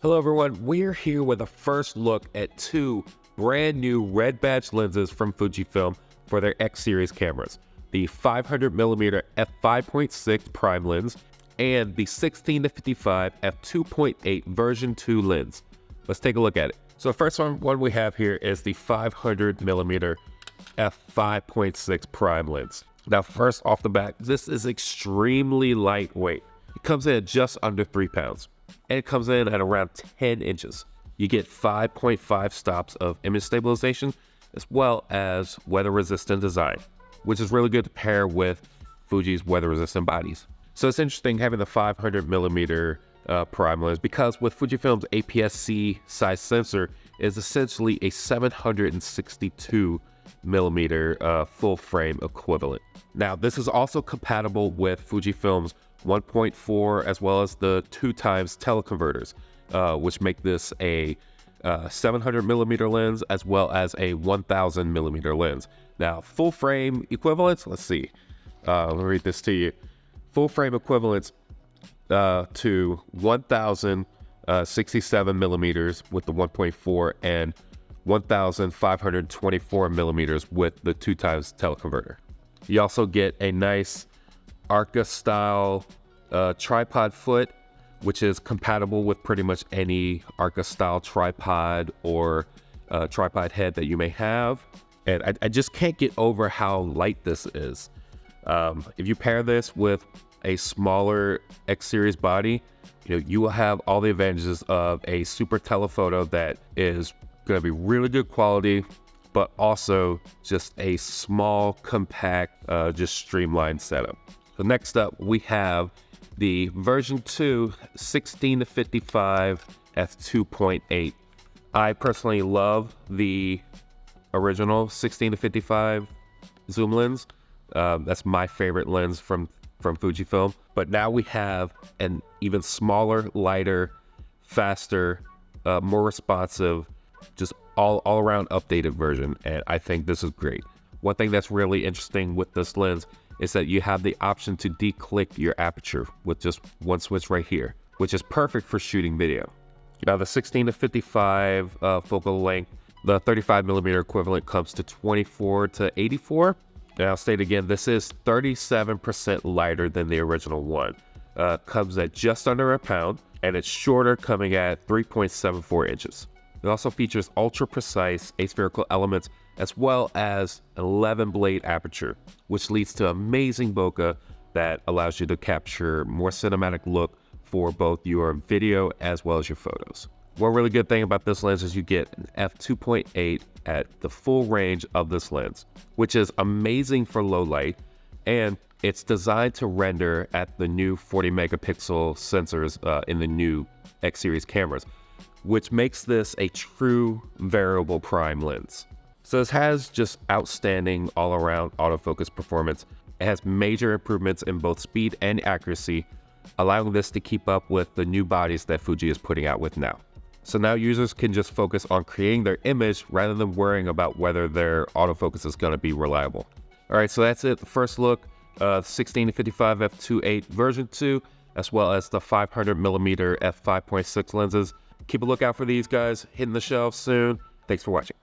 Hello everyone, we're here with a first look at two brand new red badge lenses from Fujifilm for their X series cameras. The 500mm f5.6 prime lens and the 16-55 f2.8 version 2 lens. Let's take a look at it. So the first one we have here is the 500mm f5.6 prime lens. Now first off the bat, this is extremely lightweight. It comes in at just under 3 pounds. And it comes in at around 10 inches. You get 5.5 stops of image stabilization as well as weather resistant design, which is really good to pair with Fuji's weather resistant bodies. So it's interesting having the 500mm prime lens because with Fujifilm's APS-C size sensor is essentially a 762mm full frame equivalent. Now this is also compatible with Fujifilm's 1.4 as well as the 2x teleconverters, which make this a 700mm lens as well as a 1000mm lens. Now full frame equivalents, let's see, let me read this to you. Full frame equivalents to 1067mm with the 1.4 and 1524mm with the 2x teleconverter. You also get a nice Arca style tripod foot, which is compatible with pretty much any Arca style tripod or tripod head that you may have. And I just can't get over how light this is. If you pair this with a smaller X series body, you will have all the advantages of a super telephoto that is going to be really good quality, but also just a small, compact, just streamlined setup. So next up, we have the version 2 16-55 f2.8. I personally love the original 16-55 zoom lens. That's my favorite lens from Fujifilm. But now we have an even smaller, lighter, faster, more responsive, just all around updated version. And I think this is great. One thing that's really interesting with this lens is that you have the option to declick your aperture with just one switch right here, which is perfect for shooting video. Now the 16-55 focal length, the 35mm equivalent comes to 24 to 84. And I'll state again, this is 37% lighter than the original one. Comes at just under a pound, and it's shorter, coming at 3.74 inches. It also features ultra precise aspherical elements as well as 11 blade aperture, which leads to amazing bokeh that allows you to capture more cinematic look for both your video as well as your photos. One really good thing about this lens is you get an f2.8 at the full range of this lens, which is amazing for low light, and it's designed to render at the new 40 megapixel sensors in the new X series cameras, which makes this a true variable prime lens. So this has just outstanding all-around autofocus performance. It has major improvements in both speed and accuracy, allowing this to keep up with the new bodies that Fuji is putting out with now. So now users can just focus on creating their image rather than worrying about whether their autofocus is going to be reliable. All right, so that's it. The first look, 16-55 f2.8 version 2, as well as the 500mm f5.6 lenses. Keep a lookout for these guys hitting the shelves soon. Thanks for watching.